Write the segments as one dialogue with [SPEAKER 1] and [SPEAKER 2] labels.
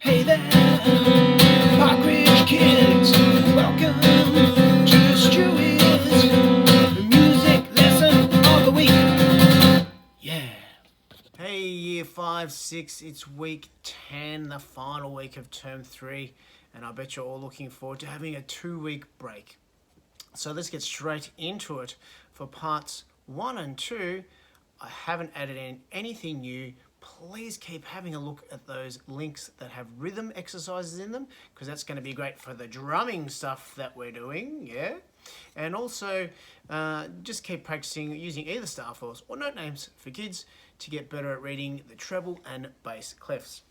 [SPEAKER 1] Hey there, Park Ridge kids, welcome to STEWY'S music lesson of the week. Yeah. Hey Year 5, 6, it's week 10, the final week of term 3, and I bet you're all looking forward to having a 2-week break. So let's get straight into it. For parts 1 and 2, I haven't added in anything new. Please keep having a look at those links that have rhythm exercises in them, because that's going to be great for the drumming stuff that we're doing, yeah? And also, just keep practicing using either star fours or note names for kids to get better at reading the treble and bass clefs.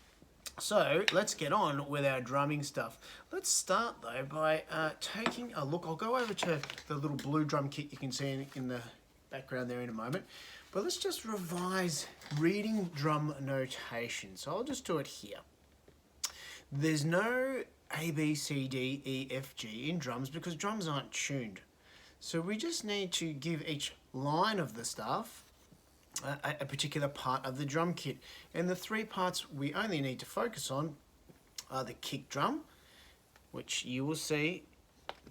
[SPEAKER 1] So let's get on with our drumming stuff. Let's start though by taking a look. I'll go over to the little blue drum kit you can see in the background there in a moment. But let's just revise reading drum notation. So I'll just do it here. There's no A, B, C, D, E, F, G in drums because drums aren't tuned. So we just need to give each line of the staff a particular part of the drum kit. And the 3 parts we only need to focus on are the kick drum, which you will see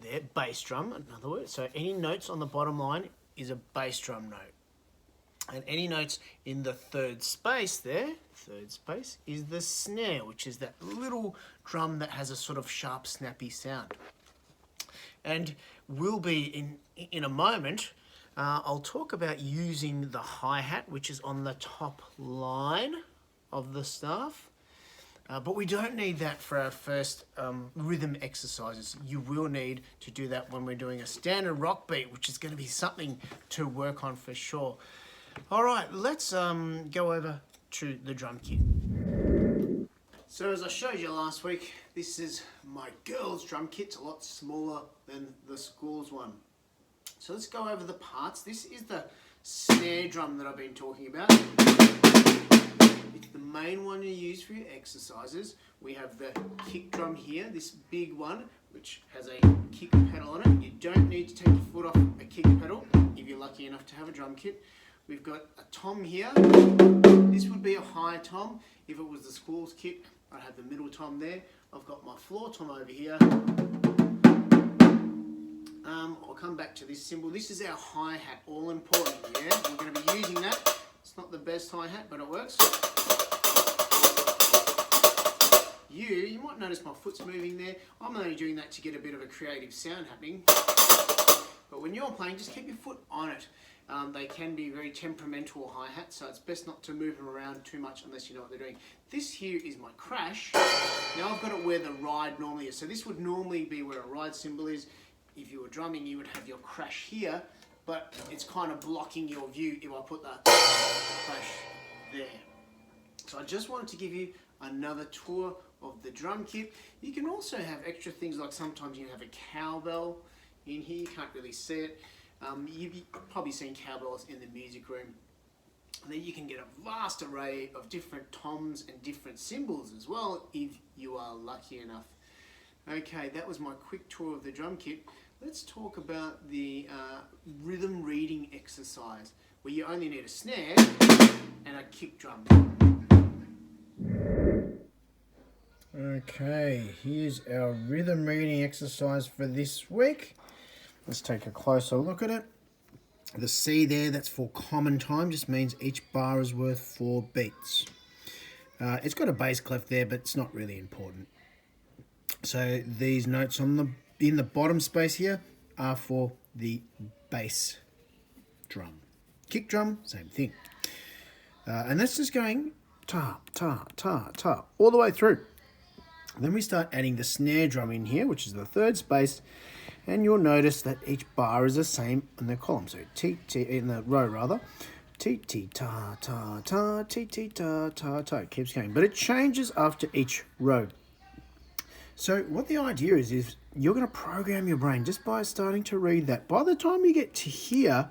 [SPEAKER 1] there, bass drum, in other words. So any notes on the bottom line is a bass drum note. And any notes in the third space there, is the snare, which is that little drum that has a sort of sharp, snappy sound. And we'll be, in a moment, I'll talk about using the hi-hat, which is on the top line of the staff. But we don't need that for our first rhythm exercises. You will need to do that when we're doing a standard rock beat, which is going to be something to work on for sure. All right, let's go over to the drum kit. So as I showed you last week, this is my girls' drum kit. It's a lot smaller than the school's one. So let's go over the parts. This is the snare drum that I've been talking about. It's the main one you use for your exercises. We have the kick drum here, this big one, which has a kick pedal on it. You don't need to take your foot off a kick pedal if you're lucky enough to have a drum kit. We've got a tom here. This would be a high tom. If it was the school's kit, I'd have the middle tom there. I've got my floor tom over here. I'll come back to this cymbal. This is our hi-hat, all important, yeah? We're going to be using that. It's not the best hi-hat, but it works. You might notice my foot's moving there. I'm only doing that to get a bit of a creative sound happening. But when you're playing, just keep your foot on it. They can be very temperamental hi-hats, so it's best not to move them around too much unless you know what they're doing. This here is my crash. Now I've got it where the ride normally is. So this would normally be where a ride cymbal is. If you were drumming, you would have your crash here, but it's kind of blocking your view if I put that crash there. So I just wanted to give you another tour of the drum kit. You can also have extra things like sometimes you have a cowbell in here. You can't really see it. You've probably seen cowbells in the music room. And then you can get a vast array of different toms and different cymbals as well if you are lucky enough. Okay, that was my quick tour of the drum kit. Let's talk about the rhythm reading exercise, where you only need a snare and a kick drum. Okay, here's our rhythm reading exercise for this week. Let's take a closer look at it. The C there, that's for common time, just means each bar is worth 4 beats. It's got a bass clef there, but it's not really important. So these notes in the bottom space here are for the bass drum. Kick drum, same thing. And that's just going ta, ta, ta, ta, all the way through. Then we start adding the snare drum in here, which is the third space, and you'll notice that each bar is the same in the column. So T, T, in the row rather. T, T, ta, ta, ta, T, T, ta, ta, ta. It keeps going, but it changes after each row. So what the idea is you're going to program your brain just by starting to read that. By the time you get to here,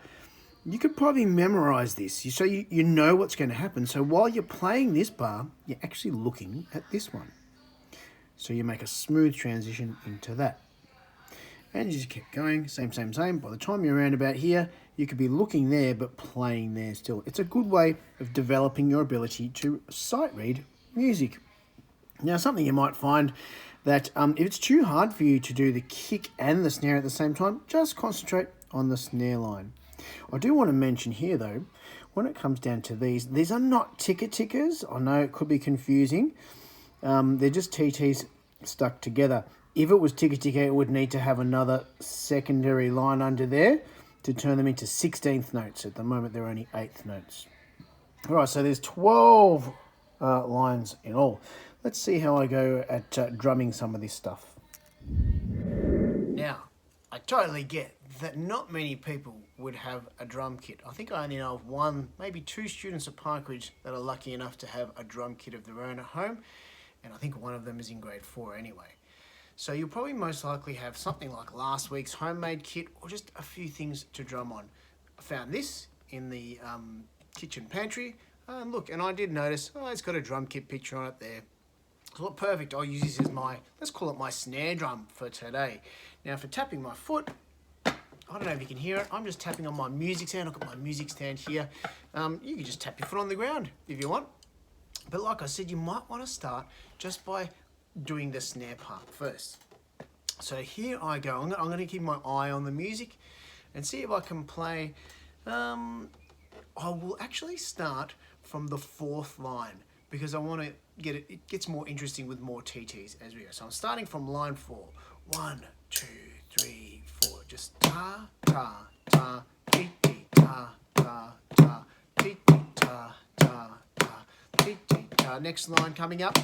[SPEAKER 1] you could probably memorize this. So you know what's going to happen. So while you're playing this bar, you're actually looking at this one. So you make a smooth transition into that. And you just keep going, same. By the time you're around about here, you could be looking there but playing there still. It's a good way of developing your ability to sight read music. Now, something you might find that if it's too hard for you to do the kick and the snare at the same time, just concentrate on the snare line. I do want to mention here, though, when it comes down to these are not tickers. I know it could be confusing. They're just TTs stuck together. If it was ticker, it would need to have another secondary line under there to turn them into 16th notes. At the moment, they're only 8th notes. All right, so there's 12 lines in all. Let's see how I go at drumming some of this stuff. Now, I totally get that not many people would have a drum kit. I think I only know of one, maybe two students at Parkridge that are lucky enough to have a drum kit of their own at home, and I think one of them is in grade 4 anyway. So you'll probably most likely have something like last week's homemade kit or just a few things to drum on. I found this in the kitchen pantry, and look, and I did notice, it's got a drum kit picture on it there. So what perfect, I'll use this as my, let's call it my snare drum for today. Now for tapping my foot, I don't know if you can hear it, I'm just tapping on my music stand. I've got my music stand here. You can just tap your foot on the ground if you want. But like I said, you might want to start just by doing the snare part first. So here I go, I'm going to keep my eye on the music and see if I can play. I will actually start from the 4th line, because I want to get it, it gets more interesting with more TTs as we go. So I'm starting from line 4. 1, 2, 3, 4. Just ta, ta, ta, ti, ti, ta, ta, ta, ti, ti, ta, ta, ta, ti, ti, ta. Next line coming up.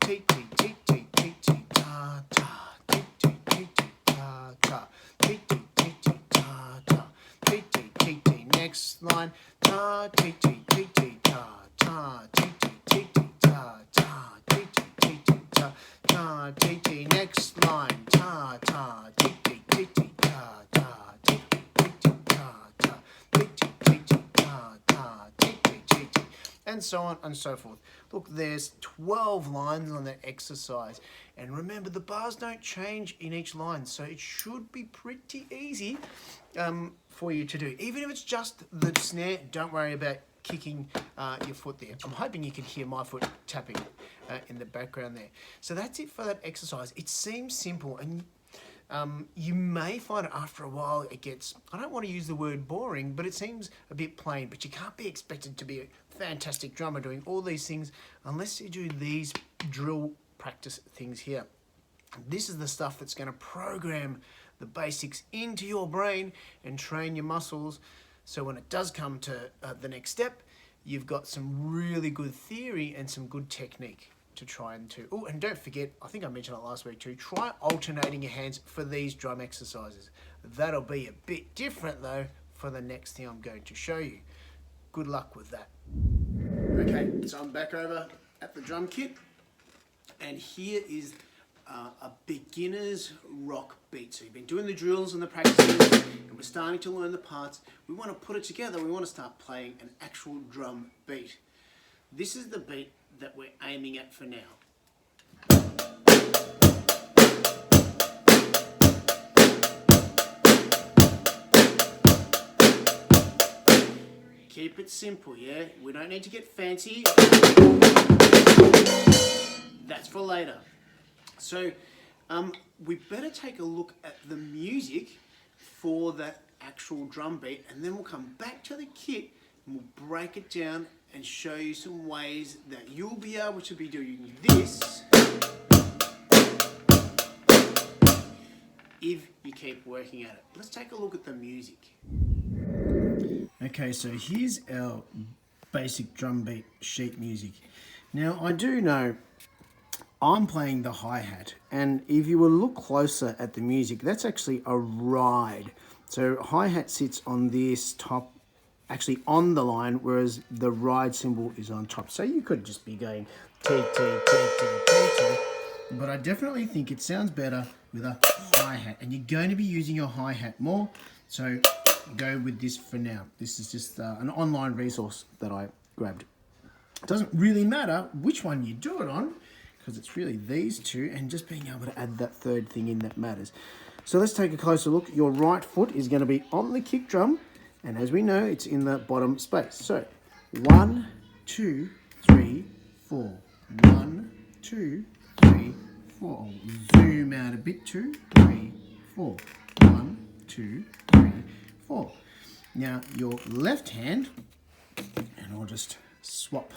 [SPEAKER 1] Ti, ti, ti, ti, ti, ti, ta, ta, ti, ti, ti, ti, ta, ta, ti, ti, ti, ti, ta, ta, ti, ti, ti, ti. Next line. Ta, ti, ti, ti, ti, ta, ta, ti, ti, ti, ti, ta, ta, ti, ti, ti, ti, ta, ta, ti, ti. Next line. Ta, ta, ti, ti, ti, ti, ta, ta, ti, ti, ti, ti, ta, ta, ti, ti, ti, ti, ta, ta, ti, ti, ti, ti, and so on and so forth. Look, there's 12 lines on that exercise, and remember the bars don't change in each line, so it should be pretty easy for you to do. Even if it's just the snare, don't worry about kicking your foot there. I'm hoping you can hear my foot tapping in the background there. So that's it for that exercise. It seems simple, and you may find it after a while it gets, I don't want to use the word boring, but it seems a bit plain. But you can't be expected to be a fantastic drummer doing all these things unless you do these drill practice things here. This is the stuff that's going to program the basics into your brain and train your muscles, so when it does come to the next step, you've got some really good theory and some good technique to try and do. Oh, and don't forget, I think I mentioned it last week too, try alternating your hands for these drum exercises. That'll be a bit different though for the next thing I'm going to show you. Good luck with that. Okay, so I'm back over at the drum kit, and here is a beginner's rock beat. So you've been doing the drills and the practices, and we're starting to learn the parts. We want to put it together. We want to start playing an actual drum beat. This is the beat that we're aiming at for now. Keep it simple, yeah? We don't need to get fancy. That's for later. So we better take a look at the music for that actual drum beat, and then we'll come back to the kit and we'll break it down and show you some ways that you'll be able to be doing this if you keep working at it. Let's take a look at the music. Okay, so here's our basic drum beat sheet music. Now I do know I'm playing the hi-hat, and if you will look closer at the music, that's actually a ride. So hi-hat sits on this top, actually on the line, whereas the ride cymbal is on top. So you could just be going T, T, T, T, T, T, but I definitely think it sounds better with a hi-hat, and you're going to be using your hi-hat more, so go with this for now. This is just an online resource that I grabbed. It doesn't really matter which one you do it on, because it's really these two, and just being able to add that third thing in that matters. So let's take a closer look. Your right foot is going to be on the kick drum, and as we know, it's in the bottom space. So 1, 2, 3, 4. 1, 2, 4. Zoom out a bit. 2, 3, 4. 1, 2, 3, 4. Now your left hand, and I'll just swap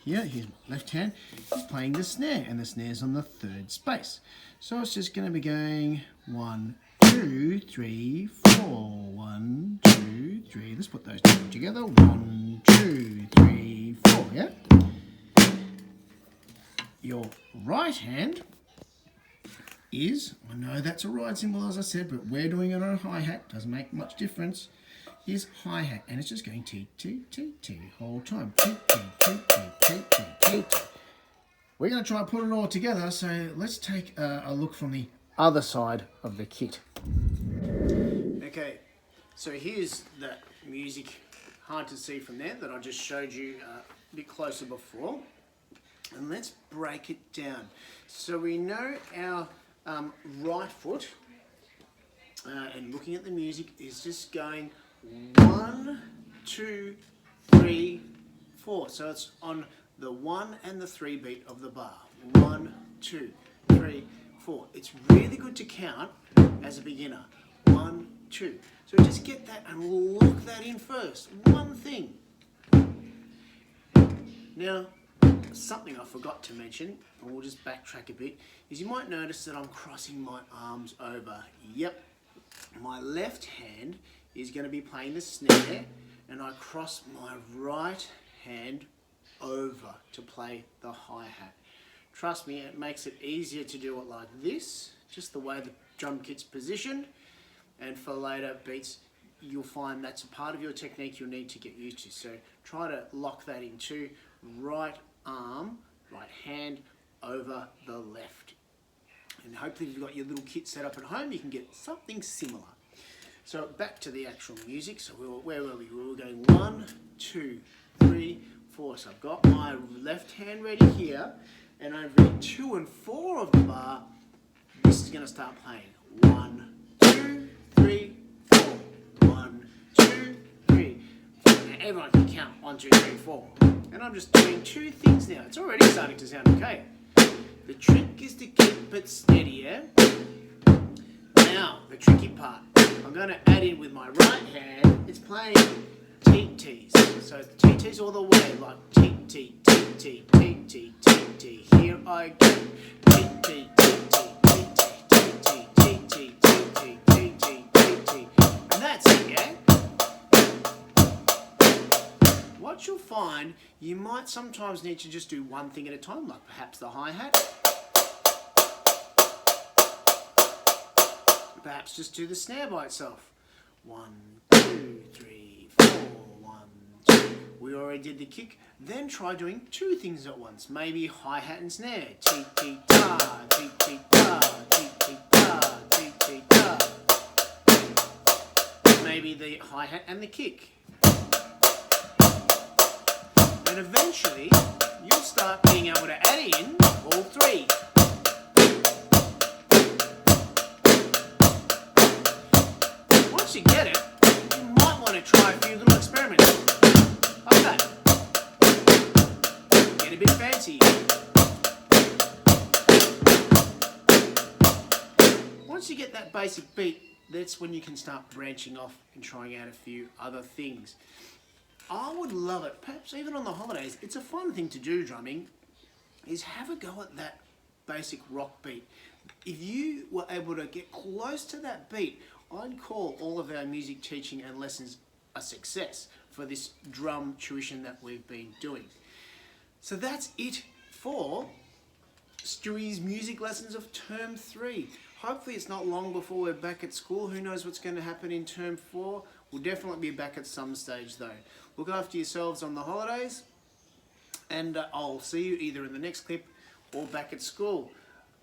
[SPEAKER 1] here. Here's my left hand. Is playing the snare, and the snare's on the 3rd space. So it's just going to be going 1, 2, 3, 4. 1, 2, 3. Let's put those two together. 1, 2, 3, 4. Yeah. Your right hand is, I know that's a ride cymbal as I said, but we're doing it on a hi-hat, doesn't make much difference, is hi-hat, and it's just going T, T, T, T, whole time. T, T, T, T, T, T, T, T. We're going to try and put it all together, so let's take a look from the other side of the kit. Okay, so here's the music, hard to see from there, that I just showed you a bit closer before. And let's break it down. So we know our right foot, and looking at the music, is just going 1, 2, 3, 4. So it's on the 1 and the 3 beat of the bar. 1, 2, 3, 4. It's really good to count as a beginner. 1, 2. So just get that and lock that in first. One thing. Now, something I forgot to mention, and we'll just backtrack a bit, is you might notice that I'm crossing my arms over. Yep, my left hand is going to be playing the snare, and I cross my right hand over to play the hi-hat. Trust me, it makes it easier to do it like this, just the way the drum kit's positioned, and for later beats you'll find that's a part of your technique you'll need to get used to. So try to lock that into right arm, right hand over the left. And hopefully if you've got your little kit set up at home, you can get something similar. So back to the actual music. So where were we? We were going 1, 2, 3, 4. So I've got my left hand ready here, and over in 2 and 4 of the bar, this is going to start playing. 1, 2, 3, 4. 1, 2, 3. Now everyone can count 1, 2, 3, 4. And I'm just doing 2 things now. It's already starting to sound okay. The trick is to keep it steady, yeah? Now, the tricky part. I'm going to add in with my right hand. It's playing T-T's. So T-T's all the way, like T-T, T-T, T-T, T-T. Here I go. T-T, T-T, T-T, T-T, T-T, T-T, T-T. And that's it, yeah? What you'll find, you might sometimes need to just do one thing at a time, like perhaps the hi-hat. Perhaps just do the snare by itself. 1, 2, 3, 4, 1, 2. We already did the kick. Then try doing 2 things at once. Maybe hi-hat and snare. Ti-ti-ta, ti-ti-ta, ti-ti-ta, ti-ti-ta. Maybe the hi-hat and the kick. And eventually, you'll start being able to add in all 3. Once you get it, you might want to try a few little experiments. Like that. Get a bit fancy. Once you get that basic beat, that's when you can start branching off and trying out a few other things. I would love it, perhaps even on the holidays. It's a fun thing to do, drumming, is have a go at that basic rock beat. If you were able to get close to that beat, I'd call all of our music teaching and lessons a success for this drum tuition that we've been doing. So that's it for Stewy's music lessons of term 3. Hopefully it's not long before we're back at school. Who knows what's going to happen in term 4? We'll definitely be back at some stage though. Look after yourselves on the holidays, and I'll see you either in the next clip or back at school.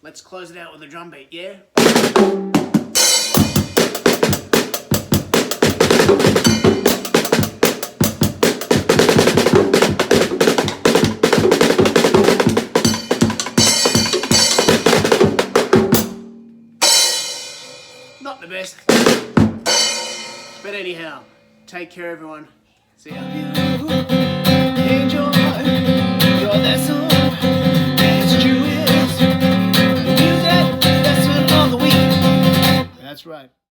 [SPEAKER 1] Let's close it out with a drum beat, yeah? Not the best, but anyhow, take care everyone. See ya. Enjoy your lesson. It's STEWY'S. That's right.